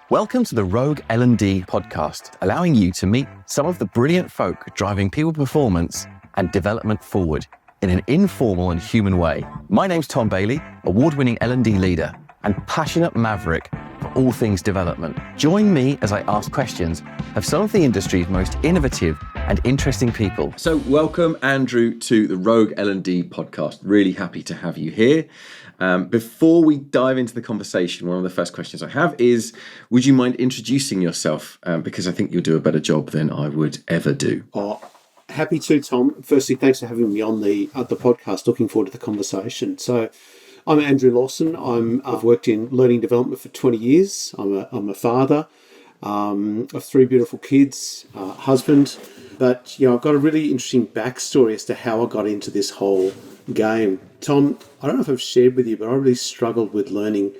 Welcome to the Rogue L&D podcast, allowing you to meet some of the brilliant folk driving people performance and development forward in an informal and human way. My name's Tom Bailey, award-winning L&D leader and passionate maverick for all things development. Join me as I ask questions of some of the industry's most innovative and interesting people. So welcome, Andrew, to the Rogue L&D podcast. Really happy to have you here. Before we dive into the conversation, one of the first questions I have is, would you mind introducing yourself? Because I think you'll do a better job than I would ever do. Oh, happy to, Tom. Firstly, thanks for having me on the podcast. Looking forward to the conversation. So I'm Andrew Lawson. I've worked in learning development for 20 years. I'm a father of three beautiful kids, husband. But, I've got a really interesting backstory as to how I got into this whole game. Tom, I don't know if I've shared with you, but I really struggled with learning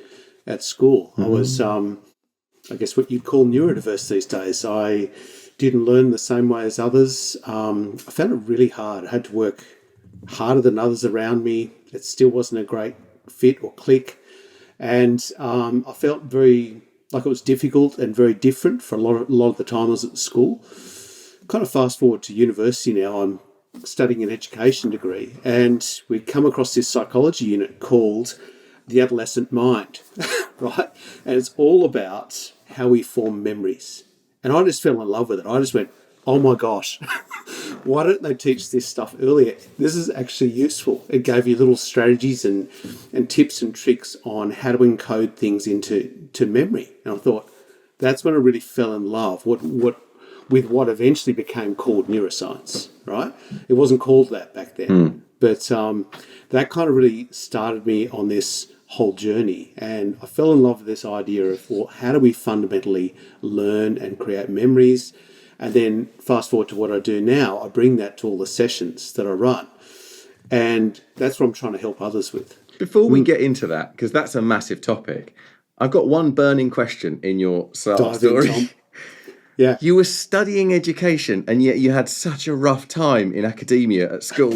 at school. I was, I guess, what you'd call neurodiverse these days. I didn't learn the same way as others. I found it really hard. I had to work harder than others around me. It still wasn't a great fit or click. And I felt very like it was difficult and very different for a lot of the time I was at school. Kind of fast forward to university now. I'm studying an education degree, and we come across this psychology unit called the adolescent mind, right? And it's all about how we form memories. And I just fell in love with it. I just went, oh my gosh, why don't they teach this stuff earlier? This is actually useful. It gave you little strategies and tips and tricks on how to encode things into memory. And I thought, that's when I really fell in love with what eventually became called neuroscience, right? It wasn't called that back then. But that kind of really started me on this whole journey. And I fell in love with this idea of, well, how do we fundamentally learn and create memories? And then fast forward to what I do now, I bring that to all the sessions that I run. And that's what I'm trying to help others with. Before we get into that, because that's a massive topic, I've got one burning question in your story. Tom. Yeah. You were studying education, and yet you had such a rough time in academia at school.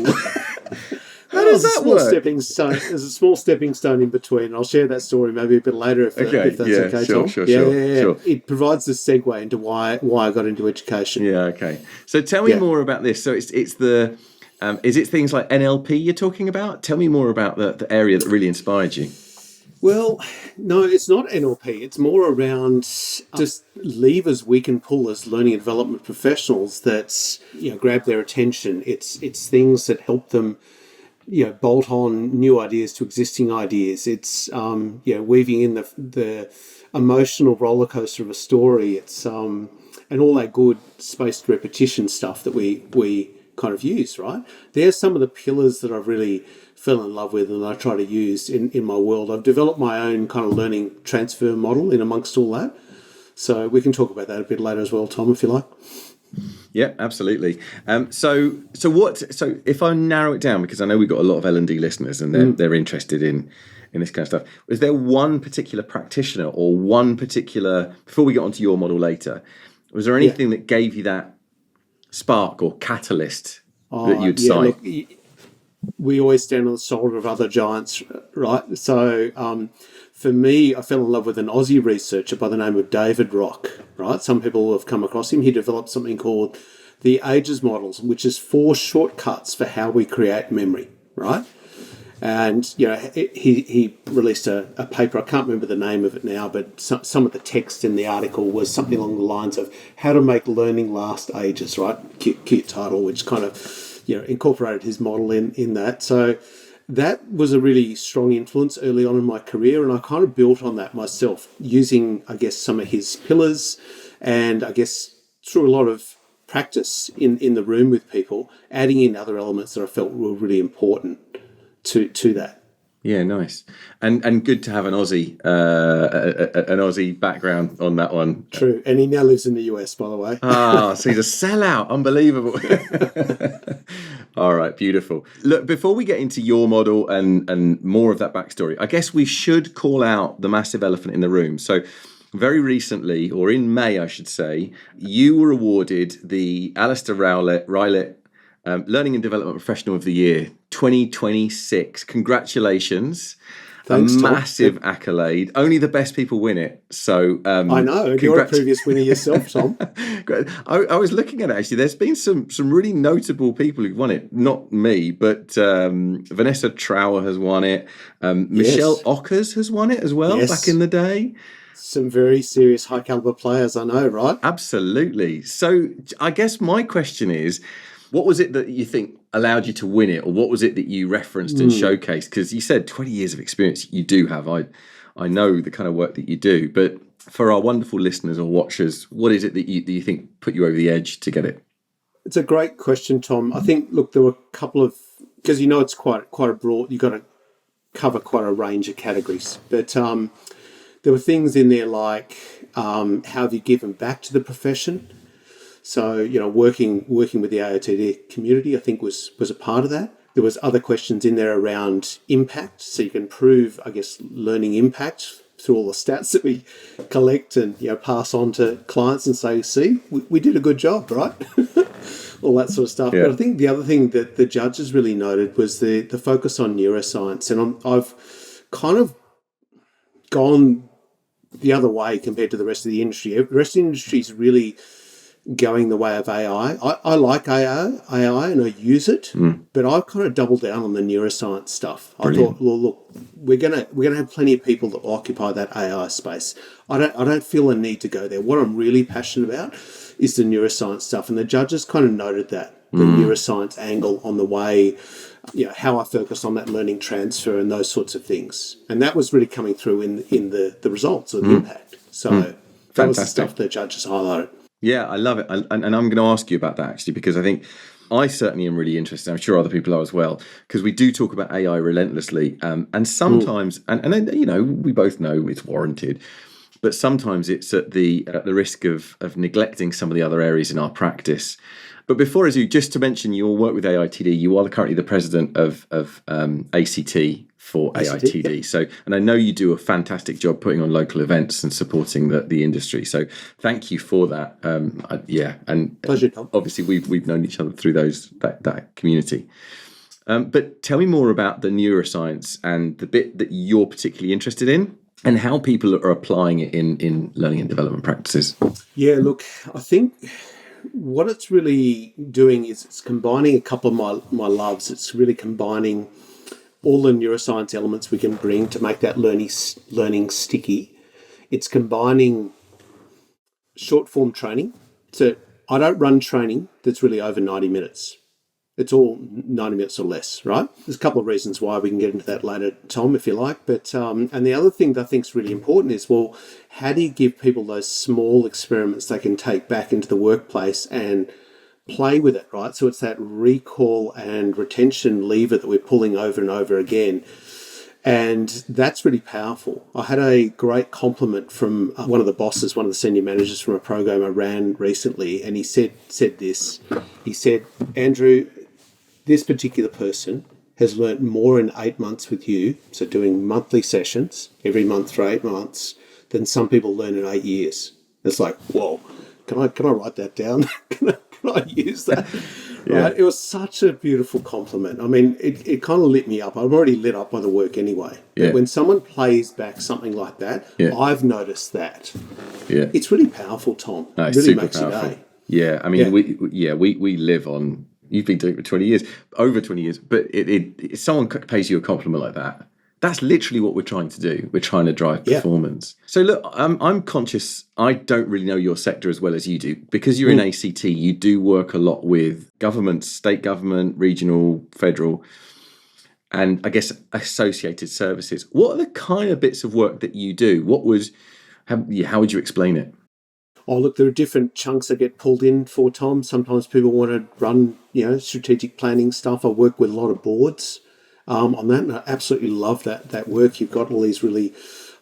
How does that work? There's a small stepping stone in between. I'll share that story maybe a bit later if that's okay, Tom. Sure. It provides the segue into why I got into education. Yeah, okay. So tell me more about this. So it's the is it things like NLP you're talking about? Tell me more about the area that really inspired you. Well, no, it's not NLP. It's more around just levers we can pull as learning and development professionals that grab their attention. It's things that help them bolt on new ideas to existing ideas. It's weaving in the emotional roller coaster of a story. It's and all that good spaced repetition stuff that we kind of use, right? There's some of the pillars that I've really fell in love with and I try to use in my world. I've developed my own kind of learning transfer model in amongst all that. So we can talk about that a bit later as well, Tom, if you like. Yeah, absolutely. So if I narrow it down, because I know we've got a lot of L&D listeners and they're interested in this kind of stuff. Was there one particular practitioner or one particular, before we get onto your model later, was there anything that gave you that spark or catalyst that you'd cite? Look, we always stand on the shoulder of other giants, right? So for me, I fell in love with an Aussie researcher by the name of David Rock, right? Some people have come across him. He developed something called the AGES models, which is 4 shortcuts for how we create memory, right? And, he released a paper. I can't remember the name of it now, but some of the text in the article was something along the lines of how to make learning last ages, right? Cute title, which kind of, incorporated his model in that. So that was a really strong influence early on in my career. And I kind of built on that myself using, I guess, some of his pillars and I guess through a lot of practice in the room with people, adding in other elements that I felt were really important to that. Yeah, nice. And good to have an Aussie background on that one. True. And he now lives in the US, by the way. So he's a sellout. Unbelievable. All right, beautiful. Look, before we get into your model and more of that backstory, I guess we should call out the massive elephant in the room. So very recently, or in May, I should say, you were awarded the Alistair Rowlett Learning and Development Professional of the Year 2026. Congratulations. Thanks, Tom. massive accolade. Only the best people win it. So I know. You're a previous winner yourself, Tom. I was looking at it, actually. There's been some really notable people who've won it. Not me, but Vanessa Trower has won it. Michelle Ockers has won it as well back in the day. Some very serious high caliber players, I know, right? Absolutely. So I guess my question is, what was it that you think allowed you to win it, or what was it that you referenced and showcased? Because you said 20 years of experience you do have. I know the kind of work that you do, but for our wonderful listeners or watchers, what is it that you think put you over the edge to get it? It's a great question, Tom. I think, look, there were a couple of, because it's quite a broad, you've got to cover quite a range of categories, but there were things in there like how have you given back to the profession? So, working with the AITD community, I think was a part of that. There was other questions in there around impact. So you can prove, I guess, learning impact through all the stats that we collect and, pass on to clients and say, see, we did a good job, right? All that sort of stuff. Yeah. But I think the other thing that the judges really noted was the focus on neuroscience. And I've kind of gone the other way compared to the rest of the industry. The rest of the industry is really going the way of AI. I like AI and I use it, but I've kind of doubled down on the neuroscience stuff. Brilliant. I thought, well, look, we're gonna have plenty of people that will occupy that AI space. I don't feel a need to go there. What I'm really passionate about is the neuroscience stuff, and the judges kind of noted that the neuroscience angle on the way, how I focus on that learning transfer and those sorts of things, and that was really coming through in the results or the impact. So that was the stuff the judges highlighted. Yeah, I love it. And I'm going to ask you about that, actually, because I think I certainly am really interested. I'm sure other people are as well, because we do talk about AI relentlessly. And sometimes, and we both know it's warranted, but sometimes it's at the risk of neglecting some of the other areas in our practice. But before, just to mention your work with AITD, you are currently the president of ACT for AITD. Yep. So, and I know you do a fantastic job putting on local events and supporting the industry. So, thank you for that. And pleasure, Tom. Obviously, we've known each other through that community. But tell me more about the neuroscience and the bit that you're particularly interested in, and how people are applying it in learning and development practices. Yeah, look, I think what it's really doing is it's combining a couple of my loves. It's really combining all the neuroscience elements we can bring to make that learning sticky. It's combining short form training. So I don't run training that's really over 90 minutes. It's all 90 minutes or less, right? There's a couple of reasons why. We can get into that later, Tom, if you like. But and the other thing that I think is really important is, well, how do you give people those small experiments they can take back into the workplace and play with it, right? So it's that recall and retention lever that we're pulling over and over again. And that's really powerful. I had a great compliment from one of the bosses, one of the senior managers from a program I ran recently, and he said this. He said, Andrew, this particular person has learnt more in 8 months with you, so doing monthly sessions every month for 8 months, than some people learn in 8 years. It's like, whoa, can I write that down? Can I use that? Yeah. Right? It was such a beautiful compliment. I mean, it kind of lit me up. I'm already lit up by the work anyway. Yeah. But when someone plays back something like that, I've noticed that. Yeah. It's really powerful, Tom. No, it really makes powerful. Your day. Yeah, I mean, we live on. You've been doing it for 20 years, over 20 years. But if someone pays you a compliment like that, that's literally what we're trying to do. We're trying to drive performance. So look, I'm conscious. I don't really know your sector as well as you do. Because you're in ACT, you do work a lot with governments, state government, regional, federal, and I guess associated services. What are the kind of bits of work that you do? How would you explain it? Oh, look, there are different chunks that get pulled in for, Tom. Sometimes people want to run, strategic planning stuff. I work with a lot of boards on that, and I absolutely love that work. You've got all these really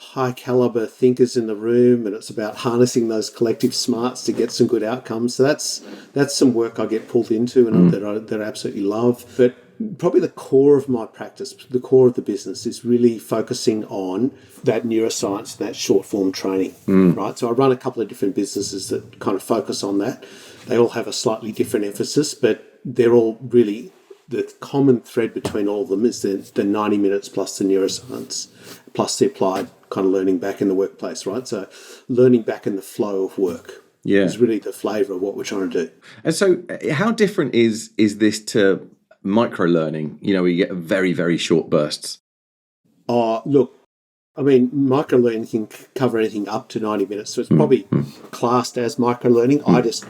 high caliber thinkers in the room, and it's about harnessing those collective smarts to get some good outcomes. So that's some work I get pulled into and that I absolutely love. But probably the core of my practice, the core of the business, is really focusing on that neuroscience, that short form training, right? So I run a couple of different businesses that kind of focus on that. They all have a slightly different emphasis, but they're all really the common thread between all of them is the 90 minutes plus the neuroscience, plus the applied kind of learning back in the workplace, right? So learning back in the flow of work is really the flavour of what we're trying to do. And so how different is this to micro-learning, where you get very, very short bursts? Look, I mean, micro-learning can cover anything up to 90 minutes, so it's probably classed as micro-learning. I just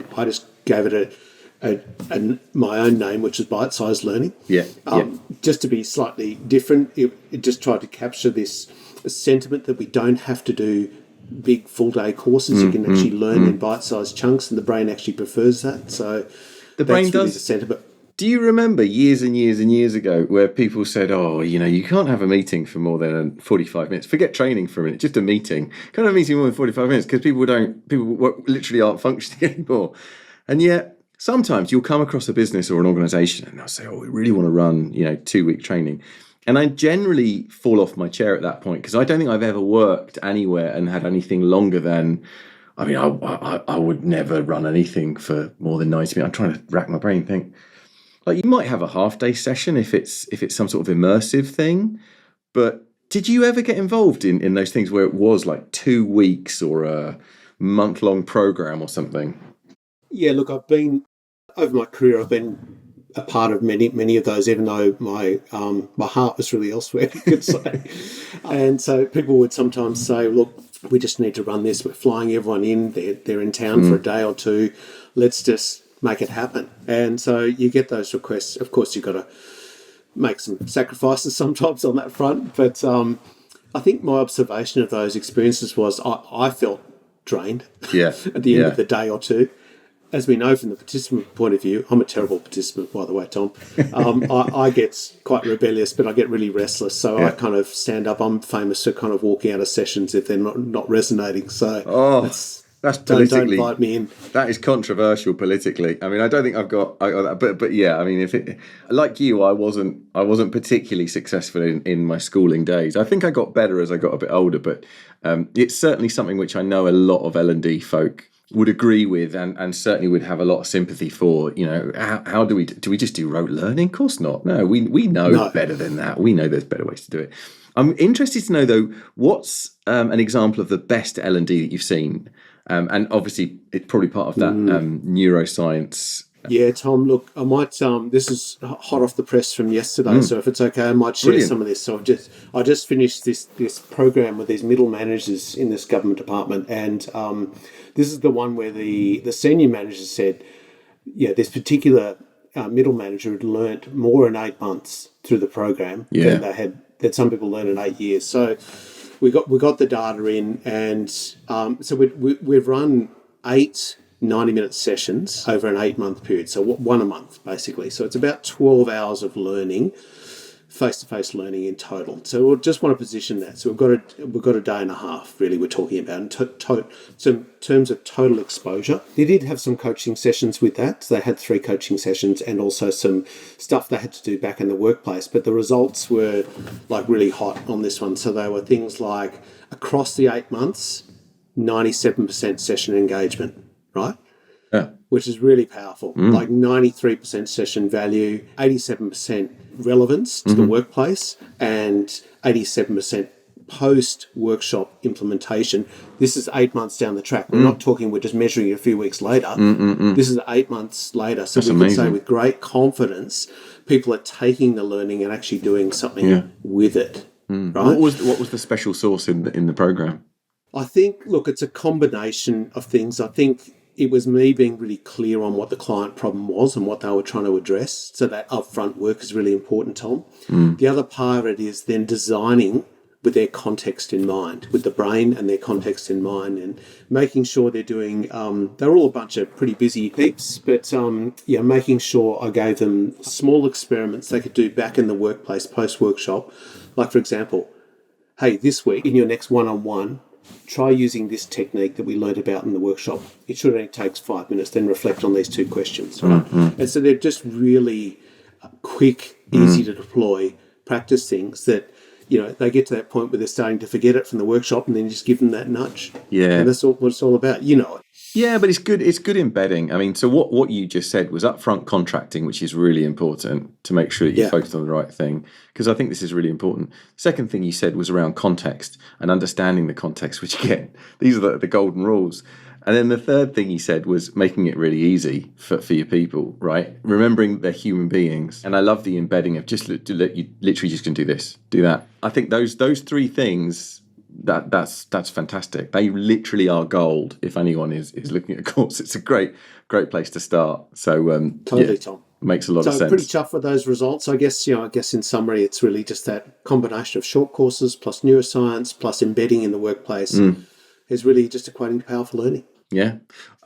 gave it my own name, which is bite-sized learning. Just to be slightly different, it just tried to capture this sentiment that we don't have to do big full-day courses. You can actually learn in bite-sized chunks, and the brain actually prefers that. So the brain really does. The sentiment. Do you remember years and years and years ago where people said, you can't have a meeting for more than 45 minutes. Forget training for a minute, just a meeting. Can't have a meeting more than 45 minutes because people literally aren't functioning anymore. And yet sometimes you'll come across a business or an organization and they'll say, we really want to run, 2-week training. And I generally fall off my chair at that point because I don't think I've ever worked anywhere and had anything longer than, I would never run anything for more than 90 minutes. I'm trying to rack my brain and think. Like, you might have a half-day session if it's some sort of immersive thing, but did you ever get involved in those things where it was like 2 weeks or a month-long program or something? Yeah, look, over my career, I've been a part of many of those, even though my heart was really elsewhere, you could say. And so people would sometimes say, look, we just need to run this. We're flying everyone in. They're in town for a day or two. Let's just make it happen. And so you get those requests. Of course, you've got to make some sacrifices sometimes on that front. But I think my observation of those experiences was I felt drained at the end of the day or two. As we know from the participant point of view, I'm a terrible participant, by the way, Tom. I get quite rebellious, but I get really restless. So I kind of stand up. I'm famous for kind of walking out of sessions if they're not resonating. So that's politically. Don't invite me in. That is controversial politically. I mean, I don't think I've got that, but yeah. I mean, if it like you, I wasn't particularly successful in my schooling days. I think I got better as I got a bit older, but it's certainly something which I know a lot of L&D folk would agree with and certainly would have a lot of sympathy for. How do we just do rote learning? Of course not. No, we know better than that. We know there's better ways to do it. I'm interested to know though, what's an example of the best L&D that you've seen? And obviously it's probably part of that neuroscience. Yeah, Tom, look, I might, this is hot off the press from yesterday, so if it's okay, I might share some of this. So I just finished this program with these middle managers in this government department, and this is the one where the senior manager said, this particular middle manager had learnt more in 8 months through the program than that some people learn in 8 years. So we got the data in, and so we've run 8 90-minute sessions over an 8-month period, so one a month basically. So it's about 12 hours of learning, face-to-face learning in total. So we just want to position that. So we've got a day and a half really we're talking about. So in terms of total exposure, they did have some coaching sessions with that. So they had 3 coaching sessions and also some stuff they had to do back in the workplace. But the results were like really hot on this one. So they were things like across the 8 months, 97% session engagement. Right? Yeah. Which is really powerful. Like 93% session value, 87% relevance to the workplace, and 87% post-workshop implementation. This is 8 months down the track. We're not talking we're just measuring it a few weeks later. This is 8 months later. So we can say with great confidence, people are taking the learning and actually doing something with it. Right? What was the special sauce in the program? I think, look, it's a combination of things. I think it was me being really clear on what the client problem was and what they were trying to address. So that upfront work is really important, Tom. The other part of it is then designing with their context in mind, with the brain and their context in mind, and making sure they're doing, they're all a bunch of pretty busy peeps, but making sure I gave them small experiments they could do back in the workplace post-workshop. Like, for example, hey, this week in your next one-on-one, try using this technique that we learned about in the workshop. It should only takes 5 minutes, then reflect on these 2 questions, right? And so they're just really quick, easy to deploy practice things that, they get to that point where they're starting to forget it from the workshop, and then you just give them that nudge. Yeah. And that's what it's all about. You know it. Yeah, but it's good. It's good embedding. I mean, so what you just said was upfront contracting, which is really important to make sure that you focus on the right thing, because I think this is really important. Second thing you said was around context and understanding the context, which again, these are the golden rules. And then the third thing you said was making it really easy for your people, right? Remembering they're human beings. And I love the embedding of you literally just can do this, do that. I think those three things. That's fantastic. They literally are gold. If anyone is looking at a course, it's a great place to start. So totally, Tom. Makes a lot of sense. So pretty chuffed with those results. I guess in summary, it's really just that combination of short courses plus neuroscience plus embedding in the workplace is really just equating to powerful learning. Yeah.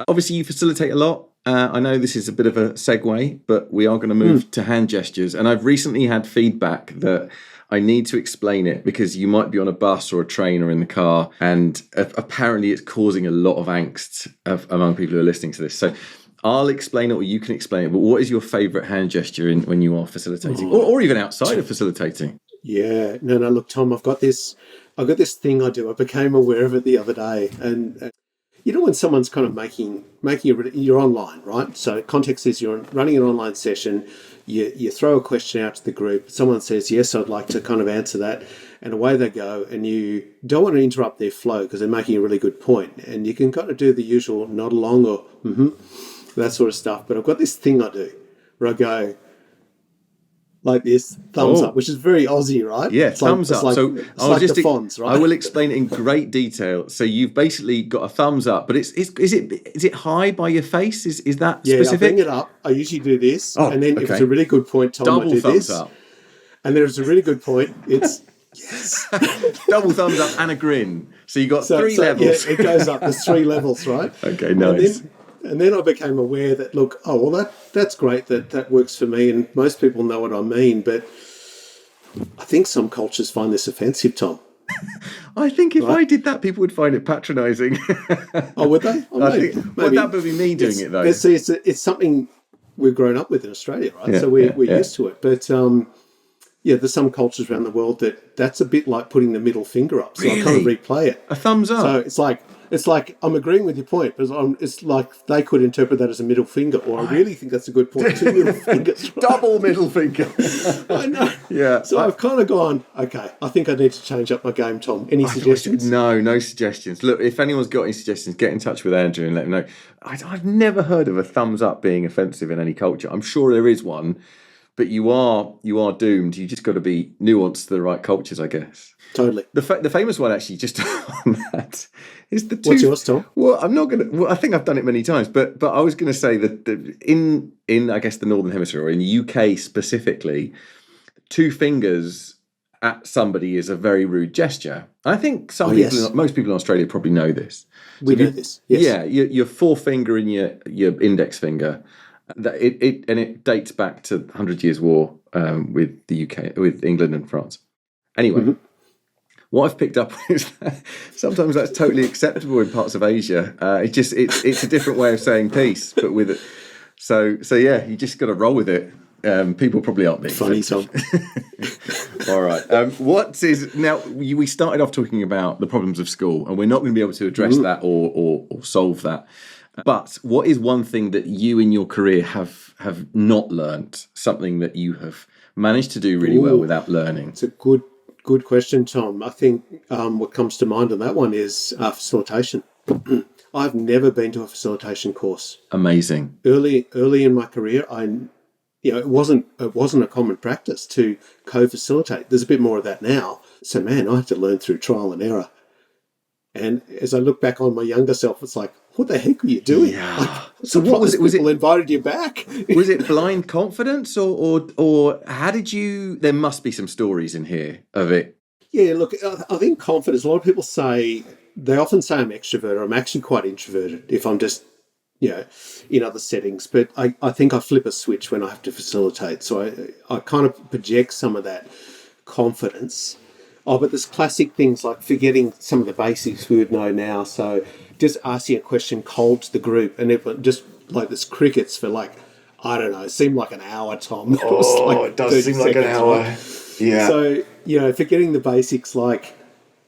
Obviously, you facilitate a lot. I know this is a bit of a segue, but we are going to move to hand gestures. And I've recently had feedback that I need to explain it because you might be on a bus or a train or in the car, and apparently it's causing a lot of angst among people who are listening to this. So I'll explain it or you can explain it, but what is your favourite hand gesture when you are facilitating or even outside of facilitating? Yeah. No, look, Tom, I've got this thing I do. I became aware of it the other day, and when someone's kind of you're online, right? So context is you're running an online session, you throw a question out to the group, someone says, yes, I'd like to kind of answer that, and away they go, and you don't want to interrupt their flow because they're making a really good point, and you can kind of do the usual nod along or that sort of stuff, but I've got this thing I do where I go like this, thumbs up, which is very Aussie, right? Yeah, thumbs up. So it's like the Fonz, right? I will explain it in great detail. So you've basically got a thumbs up, but is it high by your face? Is that specific? Yeah, I bring it up. I usually do this, and then if it's a really good point, Tom, I do thumbs this. Up. And if it's a really good point, it's yes, double thumbs up and a grin. So you got three levels. Yeah, it goes up. There's 3 levels, right? Okay, nice. And then I became aware that, look, that's great, that works for me, and most people know what I mean, but I think some cultures find this offensive, Tom. I think if I did that, people would find it patronising. Oh, would they? Oh, maybe. That would be me doing it, though. See, it's something we've grown up with in Australia, right? So we're used to it. But, there's some cultures around the world that's a bit like putting the middle finger up. So I kind of replay it. A thumbs up. So it's like I'm agreeing with your point, but it's like they could interpret that as a middle finger, or I really think that's a good point. 2 middle fingers. Right? Double middle finger. I know. Yeah. So I've kind of gone, okay, I think I need to change up my game, Tom. Any suggestions? No suggestions. Look, if anyone's got any suggestions, get in touch with Andrew and let him know. I've never heard of a thumbs up being offensive in any culture. I'm sure there is one, but you are doomed. You just got to be nuanced to the right cultures, I guess. Totally. The famous one, actually, just on that, is the two. What's yours, Tom? Well, I'm not going to. Well, I think I've done it many times, but I was going to say that in I guess the Northern Hemisphere or in the UK specifically, 2 fingers at somebody is a very rude gesture. I think most people in Australia probably know this. We know this. Yes. Yeah, your forefinger and your index finger. That it dates back to 100 Years' War with the UK, with England and France. Anyway, what I've picked up is that sometimes that's totally acceptable in parts of Asia. It's a different way of saying peace, but with it. So yeah, you just got to roll with it. People probably aren't being funny, Tom. All right. We started off talking about the problems of school, and we're not going to be able to address that or solve that. But what is one thing that you in your career have not learnt? Something that you have managed to do really well without learning? It's a good question, Tom. I think what comes to mind on that one is facilitation. I've never been to a facilitation course. Amazing. Early in my career, it wasn't a common practice to co-facilitate. There's a bit more of that now. So man, I had to learn through trial and error. And as I look back on my younger self, it's like, what the heck were you doing? Yeah. So what was it? Was people invited you back? Was it blind confidence or how did you? There must be some stories in here of it. Yeah, look, I think confidence. A lot of people they often say I'm extrovert, or I'm actually quite introverted if I'm just in other settings. But I think I flip a switch when I have to facilitate. So I kind of project some of that confidence. Oh, but there's classic things like forgetting some of the basics we would know now. So just asking a question cold to the group, and it just like this crickets for it seemed like an hour, Tom. It does seem like an hour. Right? Yeah. forgetting the basics like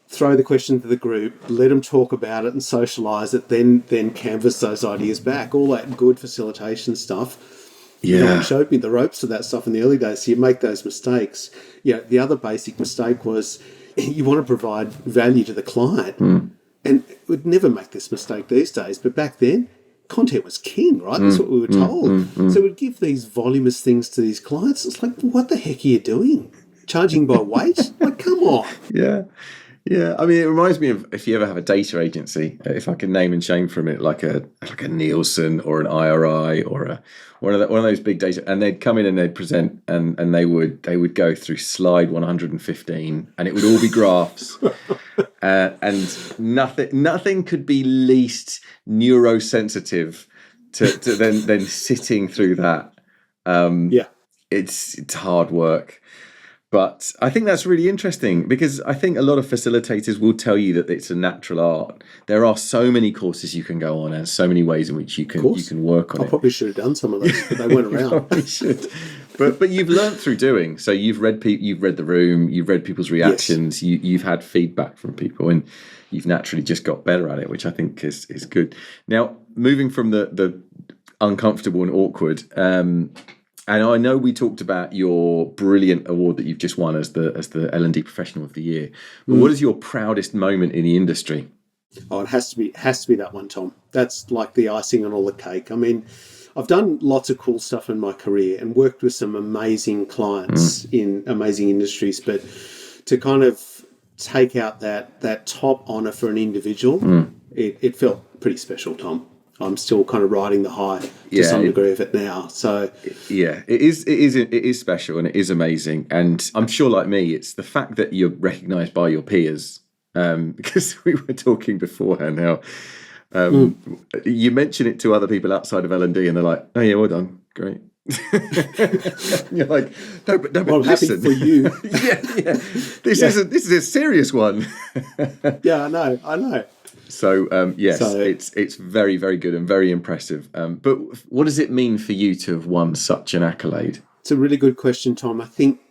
throw the question to the group, let them talk about it and socialise it, then canvas those ideas back. All that good facilitation stuff. Yeah. You showed me the ropes of that stuff in the early days, so you make those mistakes. The other basic mistake was you want to provide value to the client. And we'd never make this mistake these days, but back then, content was king, right? That's what we were told. So we'd give these voluminous things to these clients. It's like, what the heck are you doing? Charging by weight? Like, come on. Yeah. Yeah, I mean, it reminds me of if you ever have a data agency, if I can name and shame from it, like a Nielsen or an IRI or one of those big data, and they'd come in and they'd present, and they would go through slide 115, and it would all be graphs, and nothing could be least neurosensitive to then sitting through that. It's hard work. But I think that's really interesting because I think a lot of facilitators will tell you that it's a natural art. There are so many courses you can go on and so many ways in which you can work on it. I probably should have done some of those, but they weren't around. Probably should. But you've learned through doing. So you've read the room, you've read people's reactions, yes. You've had feedback from people, and you've naturally just got better at it, which I think is good. Now, moving from the uncomfortable and awkward. And I know we talked about your brilliant award that you've just won as the L&D Professional of the Year. But what is your proudest moment in the industry? Oh, it has to be that one, Tom. That's like the icing on all the cake. I mean, I've done lots of cool stuff in my career and worked with some amazing clients in amazing industries, but to kind of take out that top honour for an individual, it felt pretty special, Tom. I'm still kind of riding the high to some degree of it now. So yeah, it is special and it is amazing. And I'm sure, like me, it's the fact that you're recognised by your peers. Because we were talking beforehand how you mention it to other people outside of L&D, and they're like, "Oh yeah, well done, great." You're like, "No, but I'm listen, happy for you." yeah. This is a serious one. Yeah, I know. So yes, it's very, very good and very impressive. But what does it mean for you to have won such an accolade? It's a really good question, Tom. I think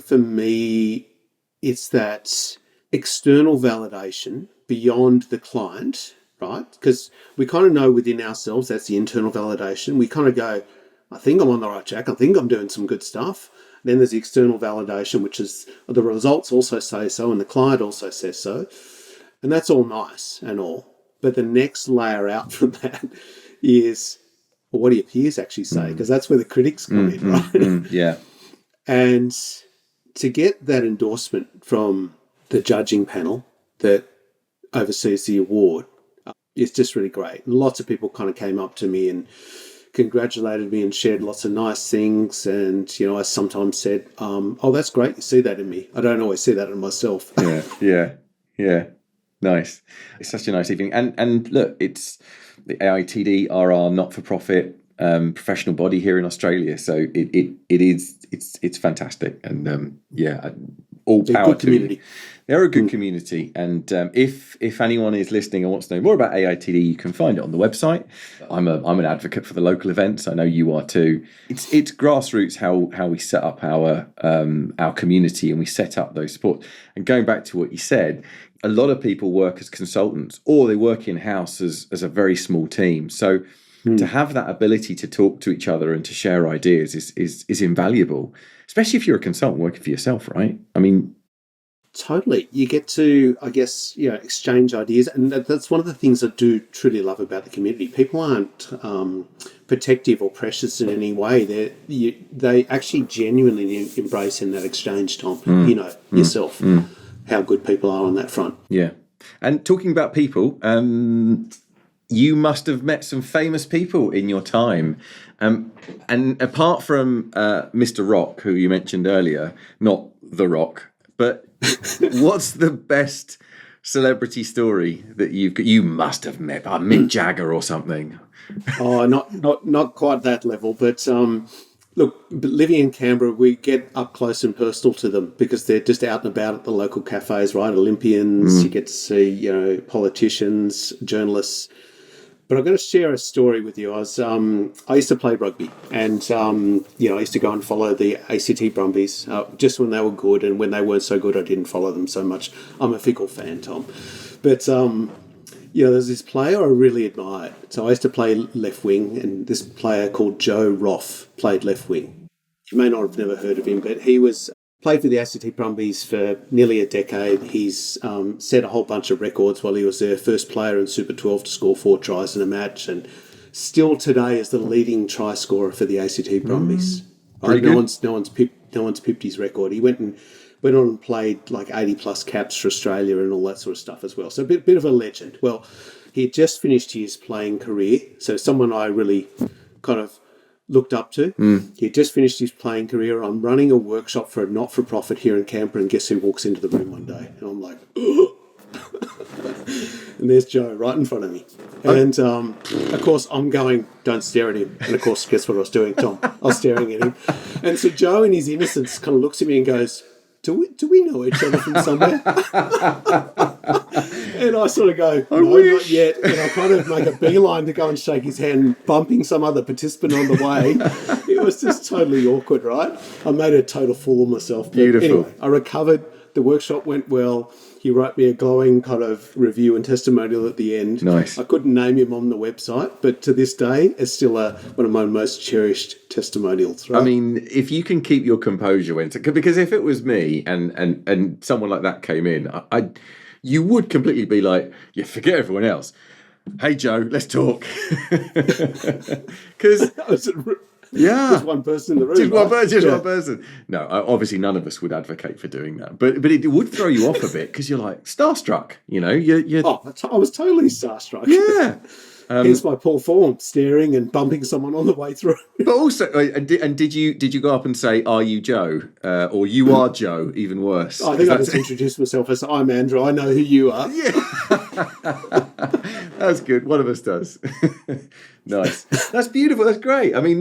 for me, it's that external validation beyond the client, right? Because we kind of know within ourselves that's the internal validation. We kind of go, I think I'm on the right track. I think I'm doing some good stuff. Then there's the external validation, which is the results also say so and the client also says so. And that's all nice and all. But the next layer out from that is, well, what do your peers actually say? Because that's where the critics come in, right? Yeah. And to get that endorsement from the judging panel that oversees the award is just really great. And lots of people kind of came up to me and congratulated me and shared lots of nice things. And, I sometimes said, oh, that's great. You see that in me. I don't always see that in myself. Yeah. Nice. It's such a nice evening. And look, it's the AITD are our not-for-profit professional body here in Australia. So it's fantastic. And all power to you. They're a good community. And if anyone is listening and wants to know more about AITD, you can find it on the website. I'm an advocate for the local events. I know you are too. It's grassroots how we set up our community and we set up those supports. And going back to what you said, a lot of people work as consultants or they work in-house as a very small team. So to have that ability to talk to each other and to share ideas is invaluable, especially if you're a consultant working for yourself, right? I mean, totally. You get to, I guess, exchange ideas. And that's one of the things I do truly love about the community. People aren't protective or precious in any way. They actually genuinely embrace in that exchange, Tom. Yourself. How good people are on that front. Yeah. And talking about people, you must have met some famous people in your time. And apart from Mr. Rock, who you mentioned earlier, not The Rock, but what's the best celebrity story that you must have met? Mick Jagger or something? Oh, not quite that level, but look, living in Canberra, we get up close and personal to them because they're just out and about at the local cafes, right? Olympians, you get to see, politicians, journalists. But I'm going to share a story with you. I used to play rugby, and I used to go and follow the ACT Brumbies just when they were good, and when they weren't so good, I didn't follow them so much. I'm a fickle fan, Tom. But there's this player I really admired. So I used to play left wing, and this player called Joe Roff played left wing. You may not have never heard of him, but he played for the ACT Brumbies for nearly a decade. He's set a whole bunch of records while he was there. First player in Super 12 to score 4 tries in a match, and still today is the leading try scorer for the ACT Brumbies. No one's pipped his record. He went on and played like 80 plus caps for Australia and all that sort of stuff as well. So a bit of a legend. Well, he had just finished his playing career, so someone I really kind of looked up to. He had just finished his playing career. I'm running a workshop for a not-for-profit here in Canberra, and guess who walks into the room one day? And I'm like, and there's Joe right in front of me. And, of course, I'm going, don't stare at him. And, of course, guess what I was doing, Tom? I was staring at him. And so Joe, in his innocence, kind of looks at me and goes, do we know each other from somewhere? And I sort of go, no, not yet. And I kind of make a beeline to go and shake his hand, bumping some other participant on the way. It was just totally awkward, right? I made a total fool of myself. Beautiful. Anyway, I recovered. The workshop went well. He wrote me a glowing kind of review and testimonial at the end. Nice. I couldn't name him on the website, but to this day, it's still one of my most cherished testimonials. Right? I mean, if you can keep your composure because if it was me and someone like that came in, you would completely be like, yeah, forget everyone else. Hey, Joe, let's talk. Because just one person in the room. Just one person. No, obviously none of us would advocate for doing that. But it would throw you off a bit because you're like starstruck, You're... I was totally starstruck. Yeah. Here's my Paul Form staring and bumping someone on the way through. But also, did you go up and say, "Are you Joe?" Or "You are Joe"? Even worse. I think I just introduced myself as I'm Andrew. I know who you are. Yeah, that's good. One of us does. Nice. That's beautiful. That's great. I mean,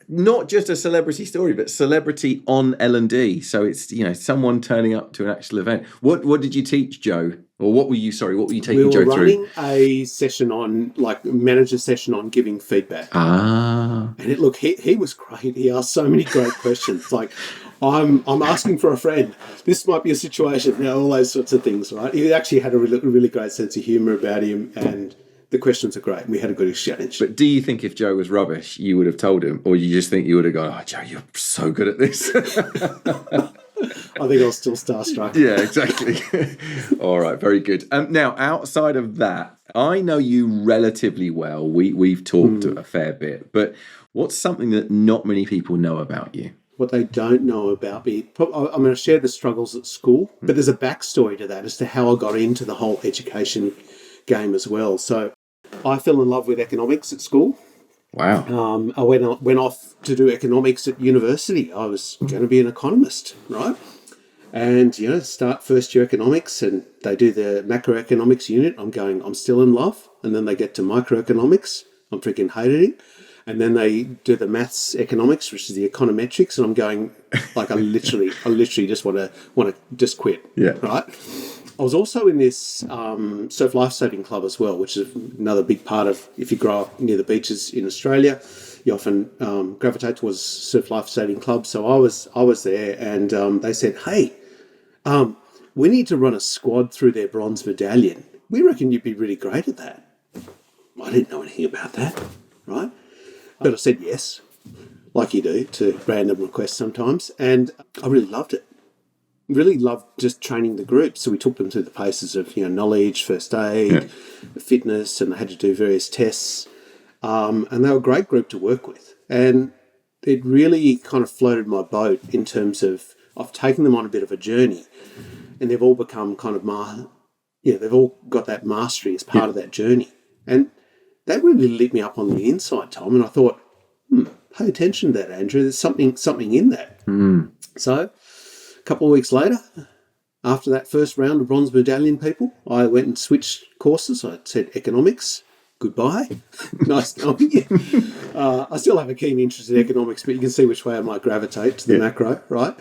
not just a celebrity story, but celebrity on L&D. So it's someone turning up to an actual event. What did you teach Joe? Or what were you taking Joe through? We were running a session manager session on giving feedback. Ah. And he was great. He asked so many great questions. Like, I'm asking for a friend. This might be a situation. All those sorts of things, right? He actually had a really, really great sense of humour about him, and the questions are great. We had a good exchange. But do you think if Joe was rubbish, you would have told him? Or you just think you would have gone, "Oh, Joe, you're so good at this"? I think I was still starstruck. Yeah, exactly. All right, very good. Now, outside of that, I know you relatively well. We've talked a fair bit, but what's something that not many people know about you? What they don't know about me, I'm going to share the struggles at school, but there's a backstory to that as to how I got into the whole education game as well. So I fell in love with economics at school. Wow. I went off to do economics at university. I was going to be an economist, right? And, start first year economics and they do the macroeconomics unit. I'm still in love. And then they get to microeconomics. I'm freaking hated it. And then they do the maths economics, which is the econometrics. And I'm going, like, I literally just want to just quit. Yeah. Right? I was also in this surf lifesaving club as well, which is another big part of, if you grow up near the beaches in Australia, you often gravitate towards surf lifesaving club. So I was there, and they said, "Hey, we need to run a squad through their bronze medallion. We reckon you'd be really great at that." I didn't know anything about that, right? But I said yes, like you do to random requests sometimes, and I really loved it. Really loved just training the group. So we took them through the paces of, knowledge, first aid, fitness, and they had to do various tests. And they were a great group to work with. And it really kind of floated my boat in terms of I've taken them on a bit of a journey, and they've all become kind of they've all got that mastery as part of that journey. And that really lit me up on the inside, Tom. And I thought, pay attention to that, Andrew. There's something in that. So a couple of weeks later, after that first round of bronze medallion people, I went and switched courses. I said economics, goodbye. Nice knowing you. I still have a keen interest in economics, but you can see which way I might gravitate to the macro, right?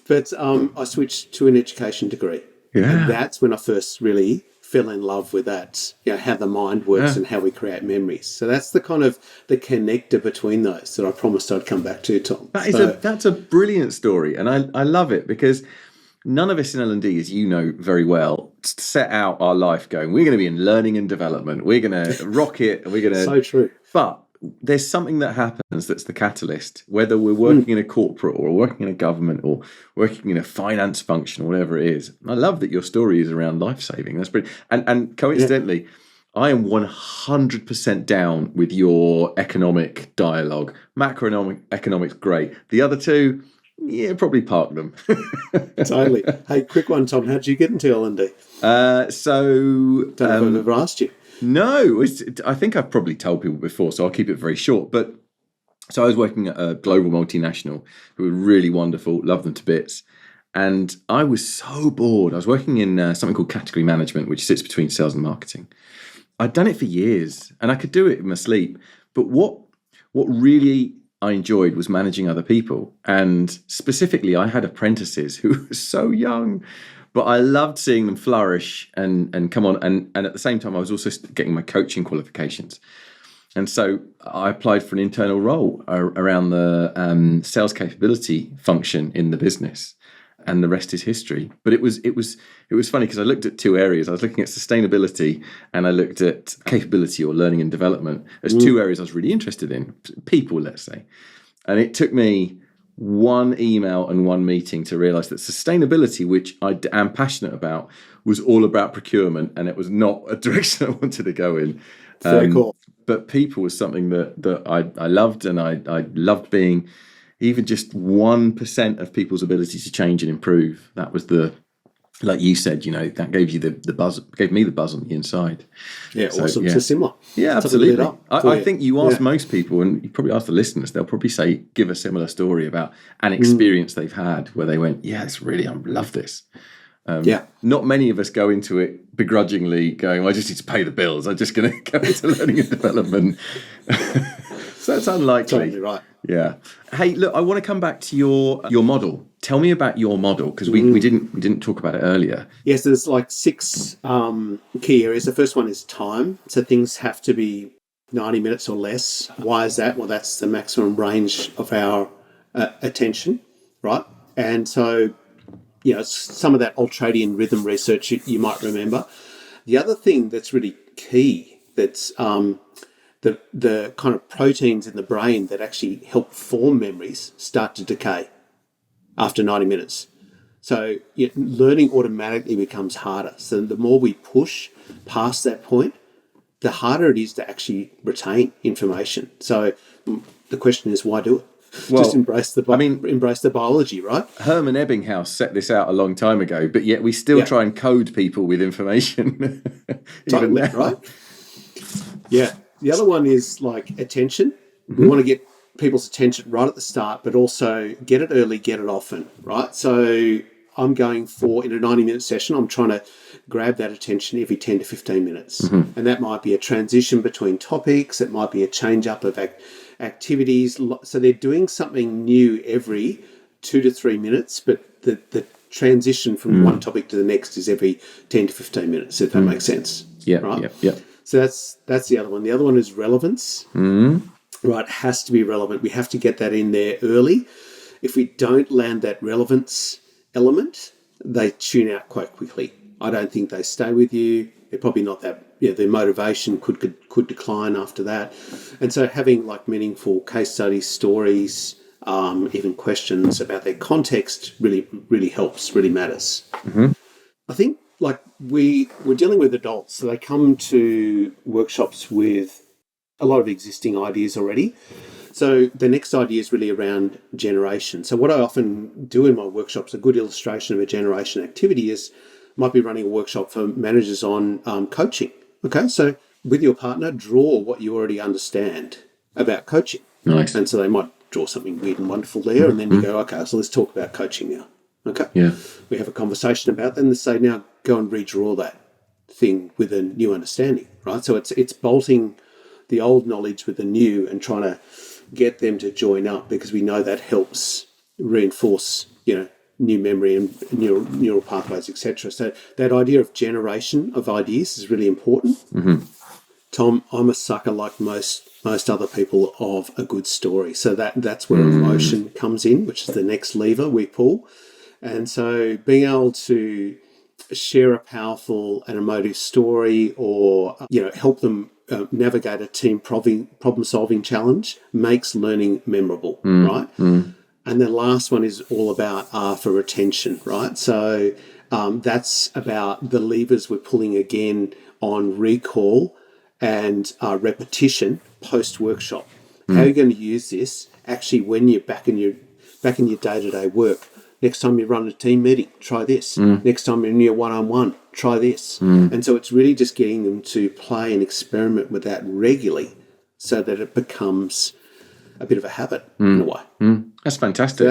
But I switched to an education degree. Yeah. And that's when I first really fell in love with that, how the mind works and how we create memories. So that's the kind of the connector between those that I promised I'd come back to, Tom. That's a brilliant story, and I love it because none of us in L&D, as you know very well, set out our life going, we're going to be in learning and development, we're going to rock it, and we're going to... So true. But there's something that happens that's the catalyst, whether we're working in a corporate or working in a government or working in a finance function or whatever it is. I love that your story is around life-saving. That's brilliant. And coincidentally, I am 100% down with your economic dialogue. Macroeconomics, great. The other two, probably park them. Totally. Hey, quick one, Tom. How did you get into L&D? Don't know if I've ever asked you. No, I think I've probably told people before, so I'll keep it very short. But so I was working at a global multinational who were really wonderful, loved them to bits. And I was so bored. I was working in something called category management, which sits between sales and marketing. I'd done it for years and I could do it in my sleep. But what really I enjoyed was managing other people. And specifically, I had apprentices who were so young. But I loved seeing them flourish and come on. And at the same time, I was also getting my coaching qualifications. And so I applied for an internal role around the sales capability function in the business. And the rest is history. But it was funny because I looked at two areas. I was looking at sustainability and I looked at capability or learning and development as two areas I was really interested in. People, let's say. And it took me one email and one meeting to realize that sustainability, which I am passionate about, was all about procurement, and it was not a direction I wanted to go in. Very cool. But people was something that I loved, and I loved being even just 1% of people's ability to change and improve. That was like you said, that gave you the buzz, gave me the buzz on the inside. Yeah, so, awesome. So similar. Yeah, absolutely. I think you ask most people, and you probably ask the listeners, they'll probably say, give a similar story about an experience they've had where they went, I love this. Not many of us go into it begrudgingly going, well, I just need to pay the bills. I'm just going to go into learning and development. So that's unlikely. Totally right. Yeah. Hey, look, I want to come back to your model. Tell me about your model, because we didn't talk about it earlier. Yes, there's like 6 key areas. The first one is time. So things have to be 90 minutes or less. Why is that? Well, that's the maximum range of our attention, right? And so, some of that ultradian rhythm research you might remember. The other thing that's really key, that's the kind of proteins in the brain that actually help form memories start to decay after 90 minutes. So learning automatically becomes harder. So the more we push past that point, the harder it is to actually retain information. So the question is, why do it? Well, just embrace the biology, right? Herman Ebbinghaus set this out a long time ago, but yet we still try and code people with information. Totally, right? Yeah. The other one is like attention. We want to get people's attention right at the start, but also get it early, get it often, right? So I'm going in a 90-minute session, I'm trying to grab that attention every 10 to 15 minutes. And that might be a transition between topics. It might be a change up of activities. So they're doing something new every 2 to 3 minutes, but the transition from one topic to the next is every 10 to 15 minutes, if that makes sense. Yeah, right? Yeah. So that's the other one. The other one is relevance. Right, it has to be relevant. We have to get that in there early. If we don't land that relevance element, they tune out quite quickly. I don't think they stay with you. They're probably not that, their motivation could decline after that. And so having like meaningful case studies, stories, even questions about their context really, really helps, really matters. I think like we're dealing with adults, so they come to workshops with a lot of existing ideas already. So the next idea is really around generation. So what I often do in my workshops, a good illustration of a generation activity might be running a workshop for managers on coaching. Okay, so with your partner, draw what you already understand about coaching. Nice. And so they might draw something weird and wonderful there, and then you go, okay, so let's talk about coaching now. Okay. Yeah. We have a conversation about that, and they say, now go and redraw that thing with a new understanding, right? So it's bolting the old knowledge with the new and trying to get them to join up, because we know that helps reinforce, new memory and neural pathways, etc. So that idea of generation of ideas is really important. Mm-hmm. Tom, I'm a sucker like most other people of a good story. So that's where emotion comes in, which is the next lever we pull. And so being able to share a powerful and emotive story, or help them navigate a team problem-solving challenge, makes learning memorable, right? And the last one is all about R for retention, right? So that's about the levers we're pulling again on recall and repetition post-workshop. How are you going to use this actually when you're back in your day-to-day work? Next time you run a team meeting, try this. Next time you're in your one-on-one, try this. And so it's really just getting them to play and experiment with that regularly so that it becomes a bit of a habit in a way. That's fantastic. So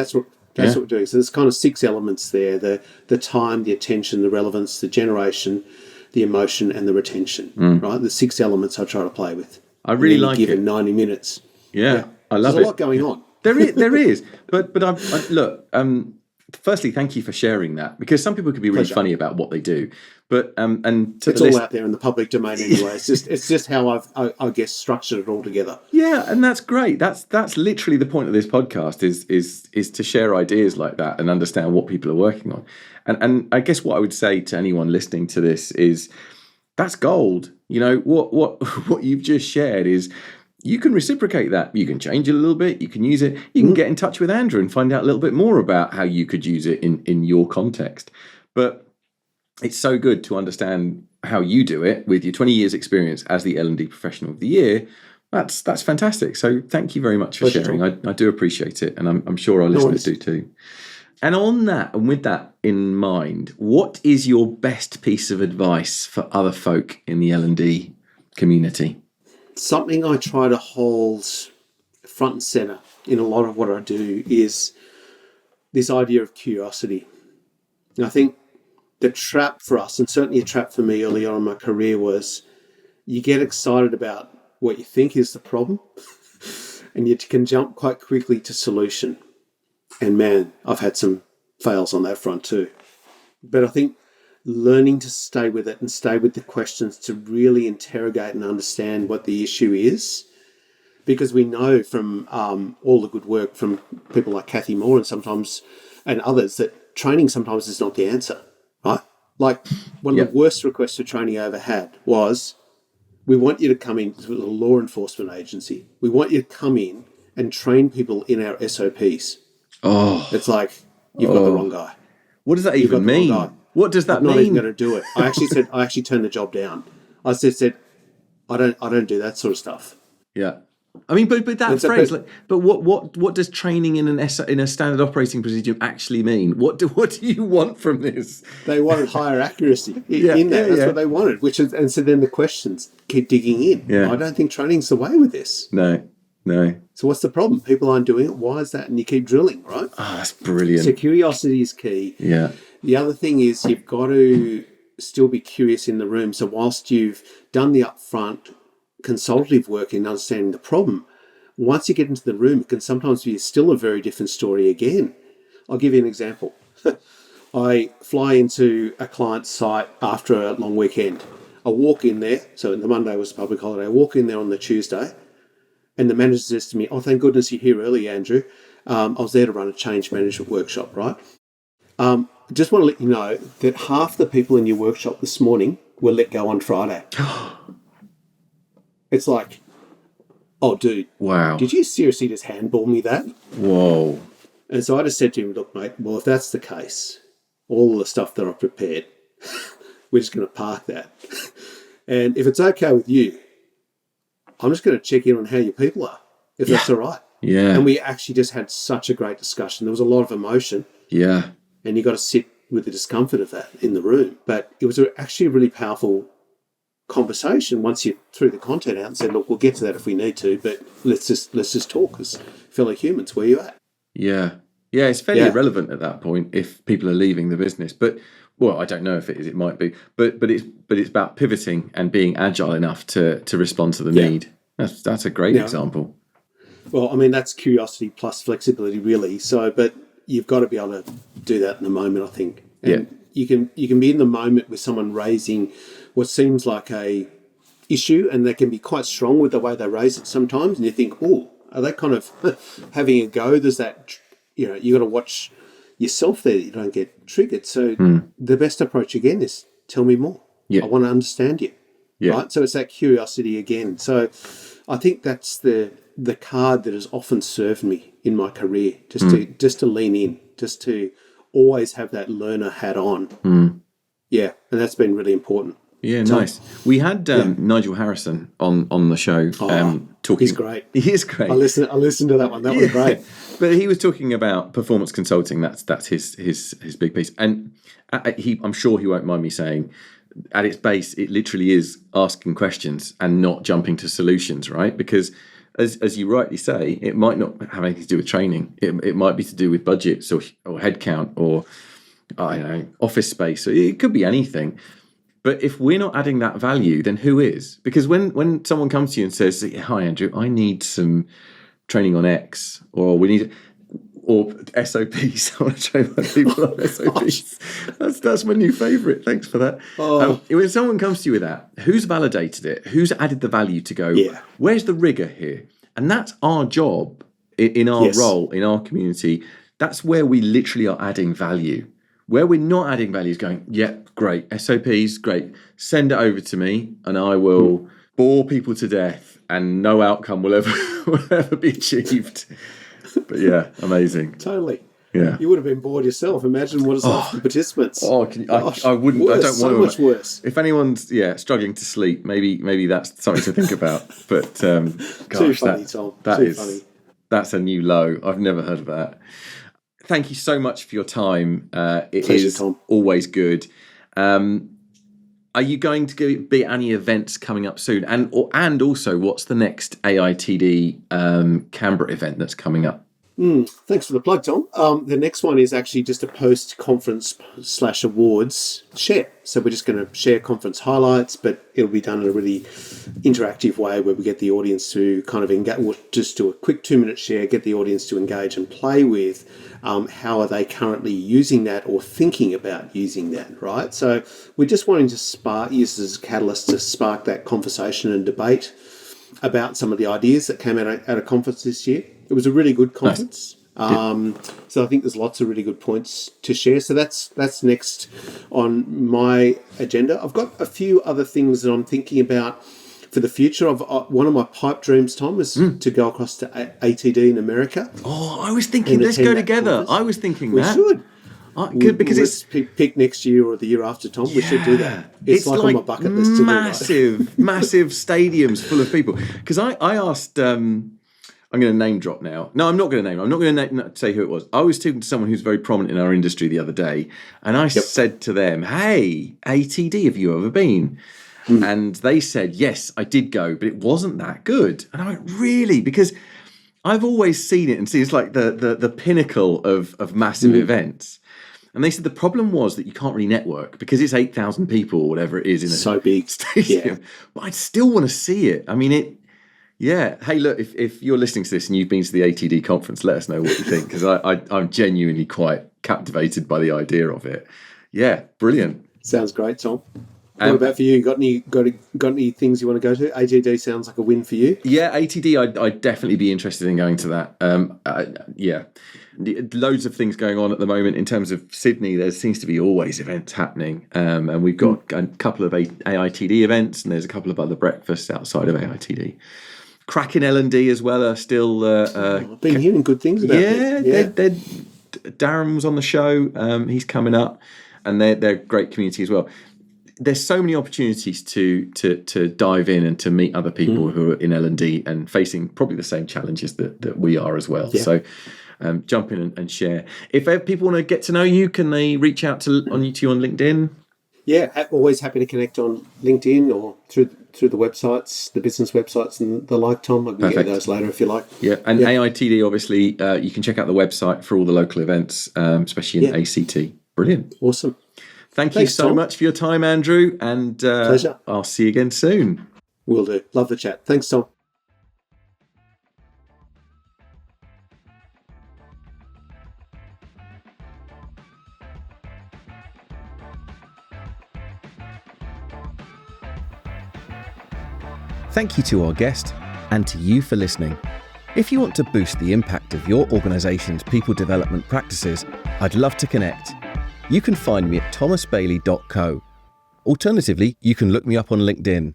that's what we're doing. So there's kind of 6 elements there: the time, the attention, the relevance, the generation, the emotion, and the retention. Right? The 6 elements I try to play with. I really like it. Given 90 minutes. Yeah, I love it. There's a lot going on. There is. But I look. Firstly, thank you for sharing that, because some people could be really funny about what they do, but it's all out there in the public domain anyway. It's just how I guess structured it all together. Yeah, and that's great. That's literally the point of this podcast is to share ideas like that and understand what people are working on. And I guess what I would say to anyone listening to this is that's gold. What you've just shared is, you can reciprocate that. You can change it a little bit. You can use it. You can get in touch with Andrew and find out a little bit more about how you could use it in your context. But it's so good to understand how you do it with your 20 years experience as the L&D Professional of the Year. That's fantastic. So thank you very much for sharing. I do appreciate it. And I'm sure our listeners do too. And on that, and with that in mind, what is your best piece of advice for other folk in the L&D community? Something I try to hold front and centre in a lot of what I do is this idea of curiosity. And I think the trap for us, and certainly a trap for me early on in my career, was you get excited about what you think is the problem and you can jump quite quickly to solution. And man, I've had some fails on that front too. But I think learning to stay with it and stay with the questions to really interrogate and understand what the issue is, because we know from all the good work from people like Kathy Moore and others that training sometimes is not the answer, right? Like one of the worst requests for training I ever had was, we want you to come in to a law enforcement agency. We want you to come in and train people in our SOPs. Oh, it's like, you've got the wrong guy. What does that even mean? What does that mean? I'm not even going to do it. I actually turned the job down. I said, I don't do that sort of stuff. Yeah. I mean, but that phrase, what does training in a standard operating procedure actually mean? What do you want from this? They wanted higher accuracy in that. That's what they wanted. And so then the questions keep digging in. Yeah. I don't think training's the way with this. No. So what's the problem? People aren't doing it. Why is that? And you keep drilling, right? Oh, that's brilliant. So curiosity is key. Yeah. The other thing is you've got to still be curious in the room. So whilst you've done the upfront consultative work in understanding the problem, once you get into the room, it can sometimes be still a very different story again. I'll give you an example. I fly into a client's site after a long weekend. I walk in there. So the Monday was a public holiday. I walk in there on the Tuesday, and the manager says to me, "Oh, thank goodness you're here early, Andrew. I was there to run a change management workshop, right? I just want to let you know that half the people in your workshop this morning were let go on Friday." It's like, oh, dude. Wow. Did you seriously just handball me that? Whoa. And so I just said to him, look, mate, well, if that's the case, all the stuff that I've prepared, we're just going to park that. And if it's okay with you, I'm just going to check in on how your people are, if that's all right. Yeah. And we actually just had such a great discussion. There was a lot of emotion. Yeah. And you got to sit with the discomfort of that in the room. But it was actually a really powerful conversation once you threw the content out and said, look, we'll get to that if we need to, but let's just talk as fellow humans. Where are you at? Yeah. Yeah, it's fairly irrelevant at that point if people are leaving the business. But, well, I don't know if it is, it might be. But it's about pivoting and being agile enough to respond to the need. That's a great example. Well, I mean, that's curiosity plus flexibility, really. So, but you've got to be able to do that in the moment, I think. And you can be in the moment with someone raising what seems like a issue, and they can be quite strong with the way they raise it sometimes, and you think, oh, are they kind of having a go? There's that, you got to watch yourself there that you don't get triggered. So the best approach again is tell me more. I want to understand you. Right? So it's that curiosity again. So I think that's the card that has often served me in my career, just to lean in, just to always have that learner hat on. Yeah, and that's been really important. Yeah, nice. We had Nigel Harrison on the show talking. He's great. He is great. I listened to that one. That was great. But he was talking about performance consulting. That's his big piece. And I'm sure he won't mind me saying, at its base, it literally is asking questions and not jumping to solutions, right? Because as you rightly say, it might not have anything to do with training. It might be to do with budgets or headcount or, I don't know, office space. It could be anything. But if we're not adding that value, then who is? Because when someone comes to you and says, hi, Andrew, I need some training on X, or we need... or SOPs. I want to train my people on SOPs. That's my new favourite. Thanks for that. When someone comes to you with that, who's validated it? Who's added the value to go, where's the rigour here? And that's our job in our role, in our community. That's where we literally are adding value. Where we're not adding value is going, great, SOPs, great. Send it over to me and I will bore people to death and no outcome will ever be achieved. But yeah, amazing. Totally. Yeah. You would have been bored yourself. Imagine what it's like for the participants. I wouldn't. Worse, I don't want to. So much worse. If anyone's struggling to sleep, maybe that's something to think about. But Too funny, Tom. Too funny. That's a new low. I've never heard of that. Thank you so much for your time. It Pleasure, is Tom. Always good. Are you going to be at any events coming up soon? And also, what's the next AITD Canberra event that's coming up? Thanks for the plug, Tom. The next one is actually just a post-conference / awards share. So we're just going to share conference highlights, but it'll be done in a really interactive way where we get the audience to kind of engage, we'll just do a quick 2-minute share, get the audience to engage and play with how are they currently using that or thinking about using that, right? So we're just wanting to use this as a catalyst to spark that conversation and debate about some of the ideas that came out at a conference this year. It was a really good conference. So I think there's lots of really good points to share. So that's next on my agenda. I've got a few other things that I'm thinking about for the future. One of my pipe dreams, Tom, is to go across to ATD in America. Oh, I was thinking, let's go together. I was thinking we should. Good, because let's pick next year or the year after, Tom. We should do that. It's like on my bucket list to do. Massive stadiums full of people. Because I asked... I'm going to name drop now. No, I'm not going to name. I'm not going to say who it was. I was talking to someone who's very prominent in our industry the other day, and I said to them, "Hey, ATD, have you ever been?" And they said, "Yes, I did go, but it wasn't that good." And I went, "Really?" Because I've always seen it and seen it's like the pinnacle of massive events. And they said the problem was that you can't really network because it's 8,000 people or whatever it is in a big stadium. Yeah. But I'd still want to see it. I mean, it. Yeah. Hey, look, if you're listening to this and you've been to the ATD conference, let us know what you think, because I'm genuinely quite captivated by the idea of it. Yeah, brilliant. Sounds great, Tom. What about for you? Got any things you want to go to? ATD sounds like a win for you. Yeah, ATD, I'd definitely be interested in going to that. Yeah. Loads of things going on at the moment in terms of Sydney. There seems to be always events happening, and we've got a couple of AITD events, and there's a couple of other breakfasts outside of AITD. Cracking L&D as well are still... I've been hearing good things about them. Yeah, Darren was on the show. He's coming up, and they're a great community as well. There's so many opportunities to dive in and to meet other people who are in L&D and facing probably the same challenges that we are as well. Yeah. So jump in and share. If people want to get to know you, can they reach out to you on LinkedIn? Yeah, always happy to connect on LinkedIn or through the websites, the business websites and the like, Tom. I can get those later if you like. Yeah, and AITD, obviously, you can check out the website for all the local events, especially in ACT. Brilliant. Awesome. Thanks you so much for your time, Andrew, and pleasure. I'll see you again soon. Will do. Love the chat. Thanks, Tom. Thank you to our guest and to you for listening. If you want to boost the impact of your organisation's people development practices, I'd love to connect. You can find me at thomasbailey.co. Alternatively, you can look me up on LinkedIn.